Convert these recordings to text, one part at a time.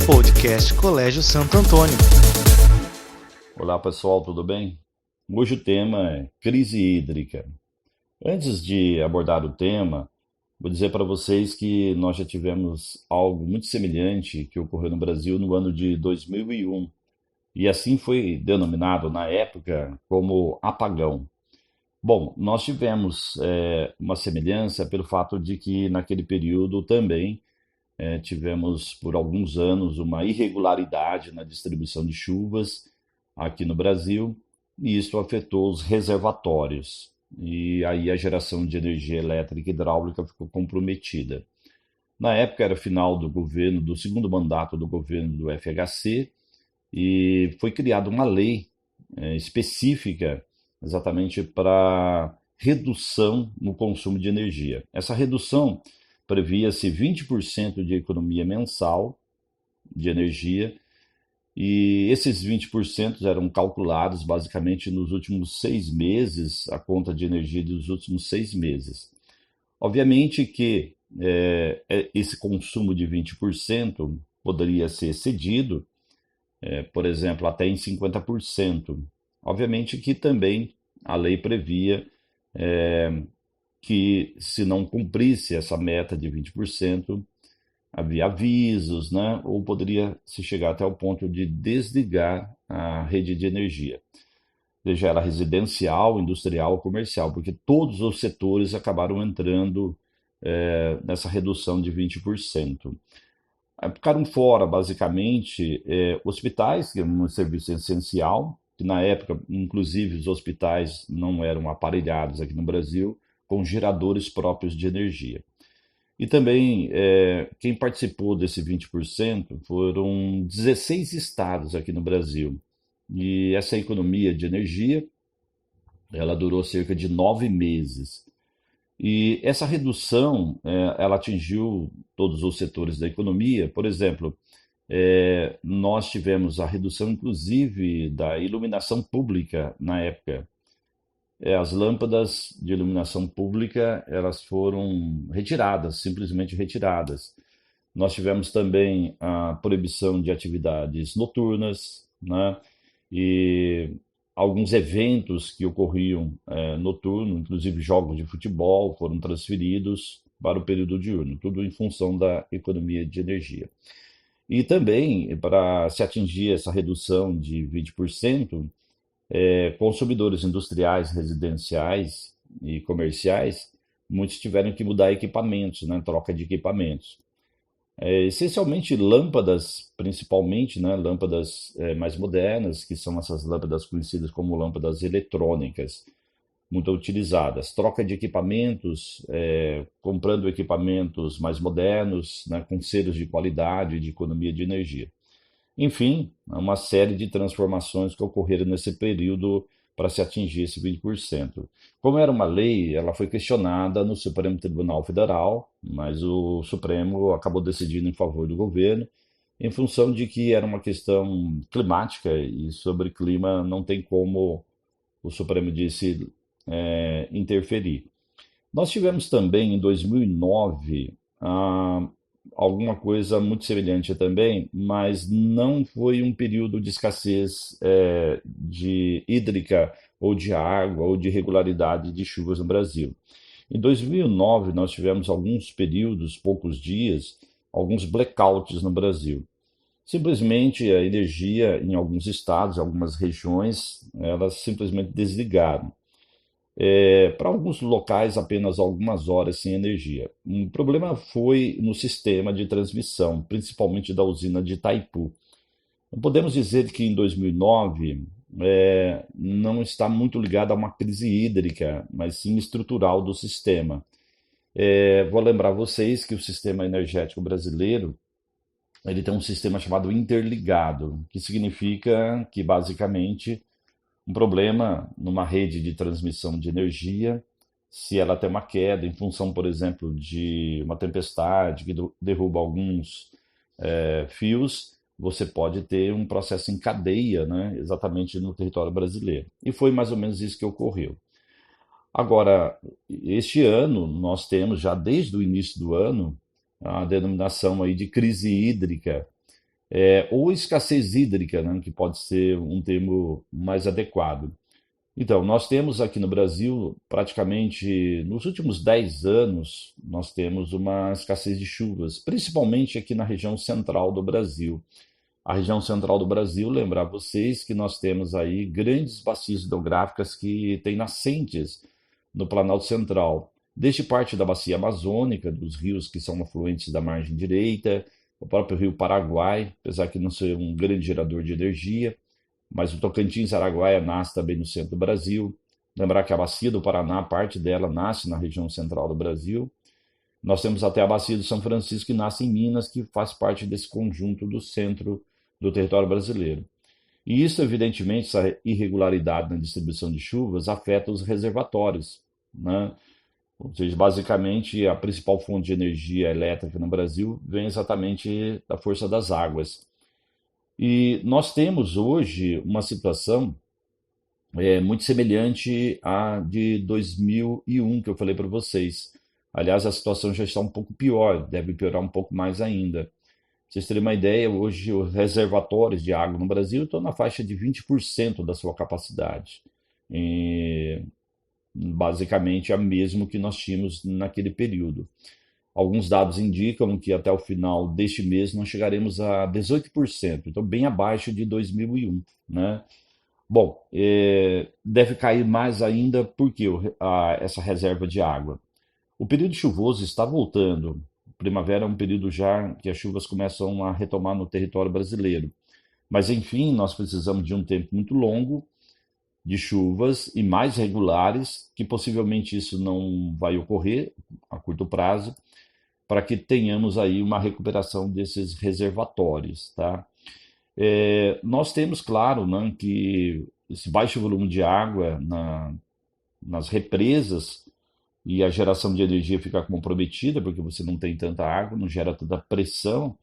Podcast Colégio Santo Antônio. Olá pessoal, tudo bem? Hoje o tema é crise hídrica. Antes de abordar o tema, vou dizer para vocês que nós já tivemos algo muito semelhante que ocorreu no Brasil no ano de 2001, e assim foi denominado na época como apagão. Bom, nós tivemos uma semelhança pelo fato de que naquele período também tivemos por alguns anos uma irregularidade na distribuição de chuvas aqui no Brasil, e isso afetou os reservatórios. E aí a geração de energia elétrica e hidráulica ficou comprometida. Na época era o final do governo, do segundo mandato do governo do FHC, e foi criada uma lei específica exatamente para redução no consumo de energia. Essa redução previa-se 20% de economia mensal de energia, e esses 20% eram calculados basicamente nos últimos 6 meses, a conta de energia dos últimos 6 meses. Obviamente que esse consumo de 20% poderia ser excedido, por exemplo, até em 50%. Obviamente que também a lei previa que, se não cumprisse essa meta de 20%, havia avisos, né? Ou poderia se chegar até o ponto de desligar a rede de energia, seja ela residencial, industrial ou comercial, porque todos os setores acabaram entrando nessa redução de 20%. Ficaram fora, basicamente, hospitais, que é um serviço essencial, que na época, inclusive, os hospitais não eram aparelhados aqui no Brasil com geradores próprios de energia. E também, quem participou desse 20% foram 16 estados aqui no Brasil. E essa economia de energia, ela durou cerca de 9 meses. E essa redução, ela atingiu todos os setores da economia. Por exemplo, nós tivemos a redução, inclusive, da iluminação pública na época. As lâmpadas de iluminação pública, elas foram retiradas, simplesmente retiradas. Nós tivemos também a proibição de atividades noturnas, né? E alguns eventos que ocorriam noturno, inclusive jogos de futebol, foram transferidos para o período diurno, tudo em função da economia de energia. E também, para se atingir essa redução de 20%, consumidores industriais, residenciais e comerciais, muitos tiveram que mudar equipamentos, né, troca de equipamentos. Essencialmente lâmpadas, principalmente, né, lâmpadas mais modernas, que são essas lâmpadas conhecidas como lâmpadas eletrônicas, muito utilizadas. Troca de equipamentos, comprando equipamentos mais modernos, né, com selos de qualidade e de economia de energia. Enfim, uma série de transformações que ocorreram nesse período para se atingir esse 20%. Como era uma lei, ela foi questionada no Supremo Tribunal Federal, mas o Supremo acabou decidindo em favor do governo, em função de que era uma questão climática e sobre clima não tem como, o Supremo disse, interferir. Nós tivemos também em 2009 alguma coisa muito semelhante também, mas não foi um período de escassez de hídrica ou de água ou de irregularidade de chuvas no Brasil. Em 2009 nós tivemos alguns períodos, poucos dias, alguns blackouts no Brasil. Simplesmente a energia em alguns estados, em algumas regiões, elas simplesmente desligaram. Para alguns locais, apenas algumas horas sem energia. O problema foi no sistema de transmissão, principalmente da usina de Itaipu. Não podemos dizer que em 2009 não está muito ligado a uma crise hídrica, mas sim estrutural do sistema. Vou lembrar vocês que o sistema energético brasileiro ele tem um sistema chamado interligado, que significa que basicamente um problema numa rede de transmissão de energia, se ela tem uma queda em função, por exemplo, de uma tempestade que derruba alguns fios, você pode ter um processo em cadeia, né, exatamente no território brasileiro. E foi mais ou menos isso que ocorreu. Agora, este ano, nós temos já desde o início do ano a denominação aí de crise hídrica, ou escassez hídrica, né, que pode ser um termo mais adequado. Então, nós temos aqui no Brasil, praticamente nos últimos 10 anos, nós temos uma escassez de chuvas, principalmente aqui na região central do Brasil. A região central do Brasil, lembrar vocês que nós temos aí grandes bacias hidrográficas que têm nascentes no Planalto Central, desde parte da bacia amazônica, dos rios que são afluentes da margem direita, o próprio rio Paraguai, apesar de não ser um grande gerador de energia, mas o Tocantins Araguaia nasce também no centro do Brasil. Lembrar que a bacia do Paraná, parte dela nasce na região central do Brasil. Nós temos até a bacia do São Francisco, que nasce em Minas, que faz parte desse conjunto do centro do território brasileiro. E isso, evidentemente, essa irregularidade na distribuição de chuvas afeta os reservatórios, né? Ou seja, basicamente, a principal fonte de energia elétrica no Brasil vem exatamente da força das águas. E nós temos hoje uma situação muito semelhante à de 2001, que eu falei para vocês. Aliás, a situação já está um pouco pior, deve piorar um pouco mais ainda. Pra vocês terem uma ideia, hoje os reservatórios de água no Brasil estão na faixa de 20% da sua capacidade. E, basicamente, é o mesmo que nós tínhamos naquele período. Alguns dados indicam que até o final deste mês nós chegaremos a 18%, então bem abaixo de 2001, né? Bom, deve cair mais ainda porque essa reserva de água. O período chuvoso está voltando. Primavera é um período já que as chuvas começam a retomar no território brasileiro. Mas, enfim, nós precisamos de um tempo muito longo de chuvas e mais regulares, que possivelmente isso não vai ocorrer a curto prazo, para que tenhamos aí uma recuperação desses reservatórios, tá? Nós temos, claro, né, que esse baixo volume de água nas represas e a geração de energia fica comprometida, porque você não tem tanta água, não gera tanta pressão,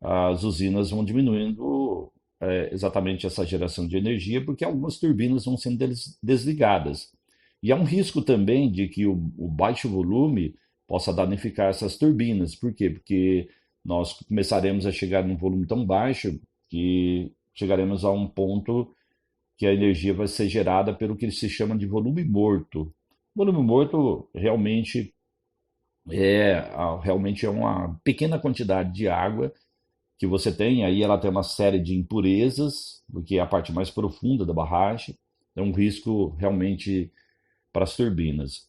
as usinas vão diminuindo exatamente essa geração de energia, porque algumas turbinas vão sendo desligadas. E há um risco também de que o baixo volume possa danificar essas turbinas. Por quê? Porque nós começaremos a chegar num volume tão baixo que chegaremos a um ponto que a energia vai ser gerada pelo que se chama de volume morto. Volume morto realmente é uma pequena quantidade de água que você tem, aí ela tem uma série de impurezas, porque é a parte mais profunda da barragem, é um risco realmente para as turbinas.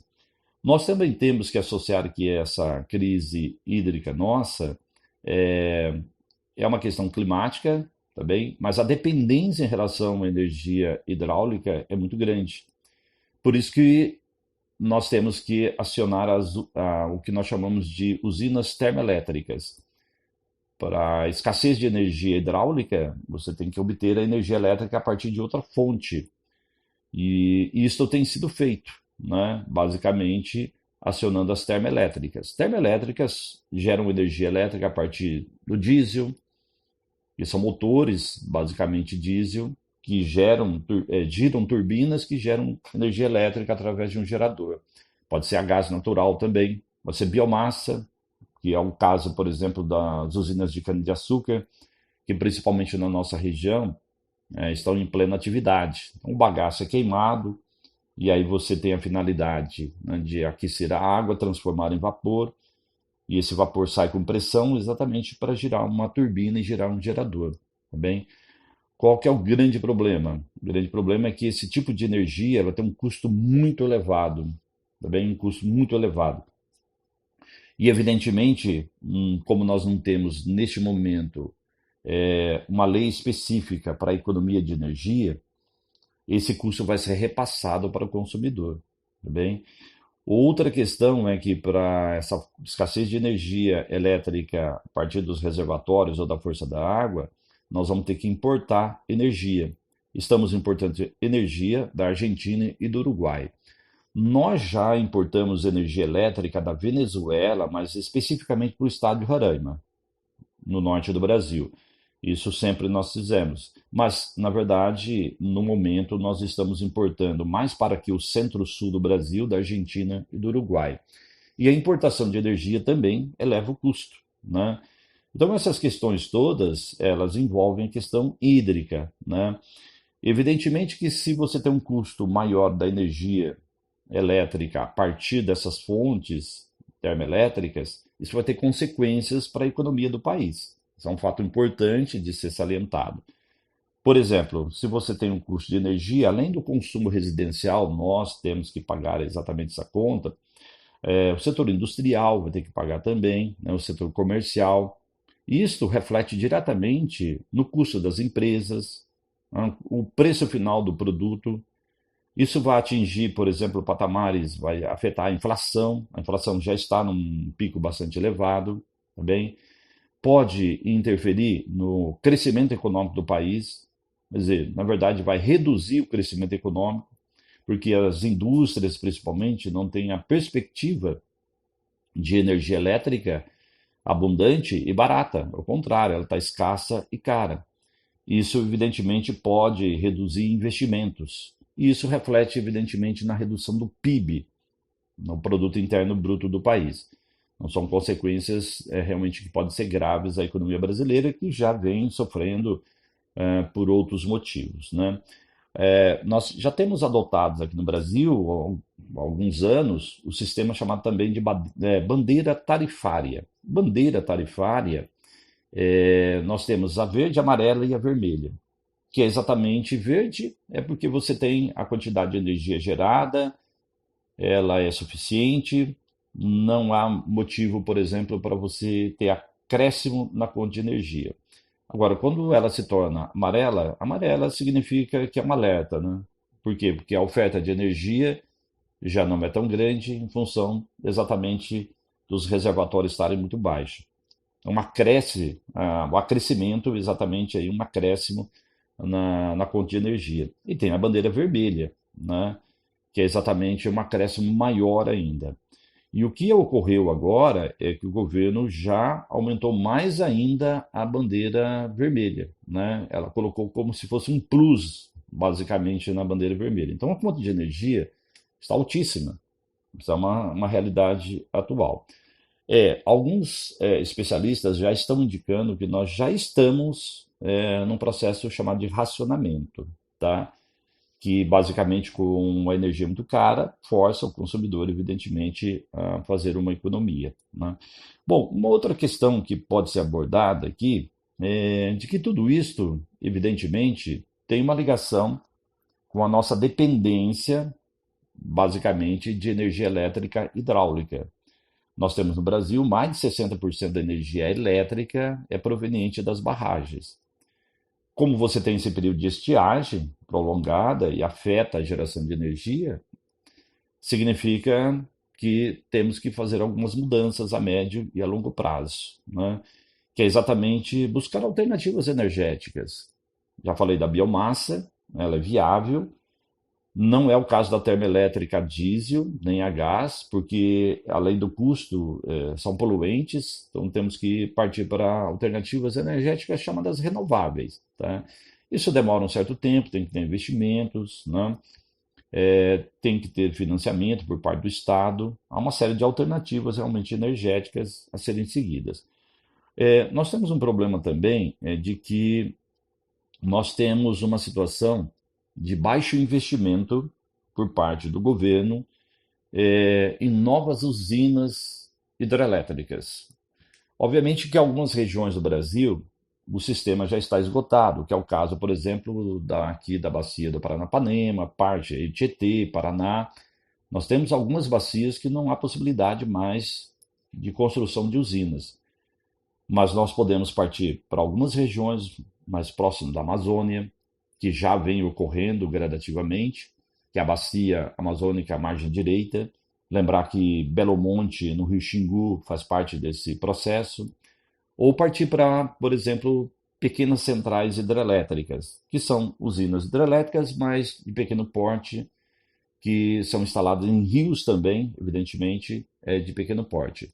Nós também temos que associar que essa crise hídrica nossa é, é uma questão climática também, mas a dependência em relação à energia hidráulica é muito grande. Por isso que nós temos que acionar o que nós chamamos de usinas termoelétricas. Para a escassez de energia hidráulica, você tem que obter a energia elétrica a partir de outra fonte. E isso tem sido feito, né? Basicamente acionando as termoelétricas. Termoelétricas geram energia elétrica a partir do diesel, que são motores, basicamente diesel, que giram turbinas que geram energia elétrica através de um gerador. Pode ser a gás natural também, pode ser biomassa, que é o caso, por exemplo, das usinas de cana-de-açúcar, que principalmente na nossa região estão em plena atividade. Então, o bagaço é queimado, e aí você tem a finalidade, né, de aquecer a água, transformar em vapor, e esse vapor sai com pressão exatamente para girar uma turbina e gerar um gerador, tá bem? Qual que é o grande problema? O grande problema é que esse tipo de energia ela tem um custo muito elevado, tá bem? Um custo muito elevado. E, evidentemente, como nós não temos, neste momento, uma lei específica para a economia de energia, esse custo vai ser repassado para o consumidor, tá bem? Outra questão é que para essa escassez de energia elétrica a partir dos reservatórios ou da força da água, nós vamos ter que importar energia. Estamos importando energia da Argentina e do Uruguai. Nós já importamos energia elétrica da Venezuela, mas especificamente para o estado de Roraima, no norte do Brasil. Isso sempre nós fizemos. Mas, na verdade, no momento, nós estamos importando mais para aqui o centro-sul do Brasil, da Argentina e do Uruguai. E a importação de energia também eleva o custo, né? Então, essas questões todas, elas envolvem a questão hídrica, né? Evidentemente que se você tem um custo maior da energia elétrica a partir dessas fontes termoelétricas, isso vai ter consequências para a economia do país. Isso é um fato importante de ser salientado. Por exemplo, se você tem um custo de energia, além do consumo residencial, nós temos que pagar exatamente essa conta, o setor industrial vai ter que pagar também, né, o setor comercial. Isto reflete diretamente no custo das empresas, né, o preço final do produto. Isso vai atingir, por exemplo, patamares, vai afetar a inflação. A inflação já está num pico bastante elevado, também. Pode interferir no crescimento econômico do país, quer dizer, na verdade, vai reduzir o crescimento econômico, porque as indústrias, principalmente, não têm a perspectiva de energia elétrica abundante e barata. Ao contrário, ela está escassa e cara. Isso, evidentemente, pode reduzir investimentos. E isso reflete, evidentemente, na redução do PIB, no Produto Interno Bruto do país. Então, são consequências realmente que podem ser graves à economia brasileira, que já vem sofrendo por outros motivos, né? Nós já temos adotados aqui no Brasil, há alguns anos, o sistema chamado também de bandeira tarifária. Bandeira tarifária, nós temos a verde, a amarela e a vermelha, que é exatamente verde, é porque você tem a quantidade de energia gerada, ela é suficiente, não há motivo, por exemplo, para você ter acréscimo na conta de energia. Agora, quando ela se torna amarela, amarela significa que é um alerta, né? Por quê? Porque a oferta de energia já não é tão grande em função exatamente dos reservatórios estarem muito baixos. Então, acresce, o acrescimento, exatamente aí, um acréscimo na conta de energia. E tem a bandeira vermelha, né? Que é exatamente um acréscimo maior ainda. E o que ocorreu agora é que o governo já aumentou mais ainda a bandeira vermelha, né? Ela colocou como se fosse um plus, basicamente, na bandeira vermelha. Então, a conta de energia está altíssima. Isso é uma realidade atual. Alguns especialistas já estão indicando que nós já estamos num processo chamado de racionamento, tá? Que basicamente com uma energia muito cara força o consumidor, evidentemente, a fazer uma economia, né? Bom, uma outra questão que pode ser abordada aqui é de que tudo isto, evidentemente, tem uma ligação com a nossa dependência, basicamente, de energia elétrica hidráulica. Nós temos no Brasil mais de 60% da energia elétrica é proveniente das barragens. Como você tem esse período de estiagem prolongada e afeta a geração de energia, significa que temos que fazer algumas mudanças a médio e a longo prazo, né? Que é exatamente buscar alternativas energéticas. Já falei da biomassa, ela é viável. Não é o caso da termoelétrica a diesel, nem a gás, porque além do custo, são poluentes, então temos que partir para alternativas energéticas chamadas renováveis, tá? Isso demora um certo tempo, tem que ter investimentos, né? Tem que ter financiamento por parte do Estado. Há uma série de alternativas realmente energéticas a serem seguidas. Nós temos um problema também de que nós temos uma situação de baixo investimento por parte do governo em novas usinas hidrelétricas. Obviamente que em algumas regiões do Brasil o sistema já está esgotado, que é o caso, por exemplo, aqui da bacia do Paranapanema, parte aí de Tietê, Paraná. Nós temos algumas bacias que não há possibilidade mais de construção de usinas, mas nós podemos partir para algumas regiões mais próximas da Amazônia, que já vem ocorrendo gradativamente, que é a bacia amazônica, a margem direita. Lembrar que Belo Monte, no Rio Xingu, faz parte desse processo. Ou partir para, por exemplo, pequenas centrais hidrelétricas, que são usinas hidrelétricas, mas de pequeno porte, que são instaladas em rios também, evidentemente, de pequeno porte.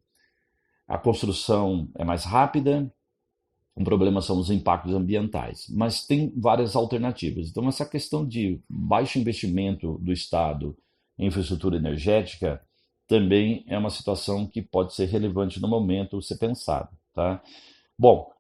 A construção é mais rápida, o problema são os impactos ambientais, mas tem várias alternativas. Então, essa questão de baixo investimento do Estado em infraestrutura energética também é uma situação que pode ser relevante no momento ser pensado, tá? Bom,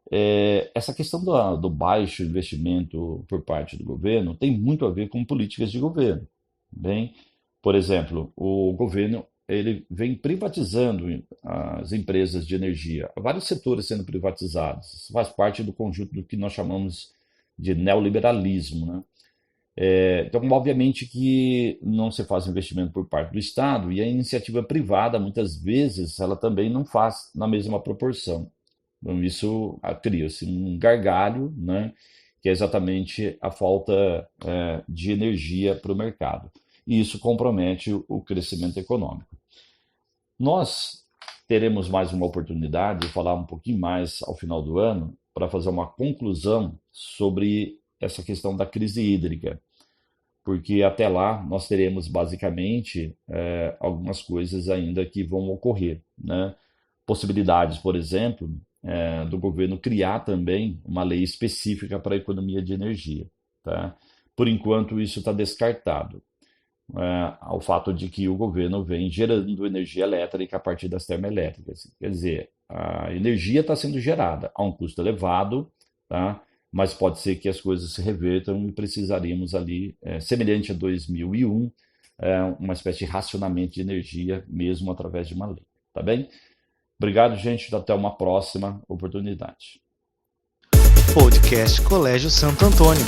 essa questão do baixo investimento por parte do governo tem muito a ver com políticas de governo. Bem, por exemplo, o governo ele vem privatizando as empresas de energia, vários setores sendo privatizados. Isso faz parte do conjunto do que nós chamamos de neoliberalismo, né? Então, obviamente que não se faz investimento por parte do Estado e a iniciativa privada, muitas vezes, ela também não faz na mesma proporção. Então, isso cria-se um gargalho, né, que é exatamente a falta de energia para o mercado. E isso compromete o crescimento econômico. Nós teremos mais uma oportunidade de falar um pouquinho mais ao final do ano para fazer uma conclusão sobre essa questão da crise hídrica, porque até lá nós teremos basicamente algumas coisas ainda que vão ocorrer, né? Possibilidades, por exemplo, do governo criar também uma lei específica para a economia de energia, tá? Por enquanto isso está descartado, ao fato de que o governo vem gerando energia elétrica a partir das termoelétricas. Quer dizer, a energia está sendo gerada a um custo elevado, tá? Mas pode ser que as coisas se revertam e precisaríamos ali, semelhante a 2001, uma espécie de racionamento de energia, mesmo através de uma lei. Tá bem? Obrigado, gente. Até uma próxima oportunidade. Podcast Colégio Santo Antônio.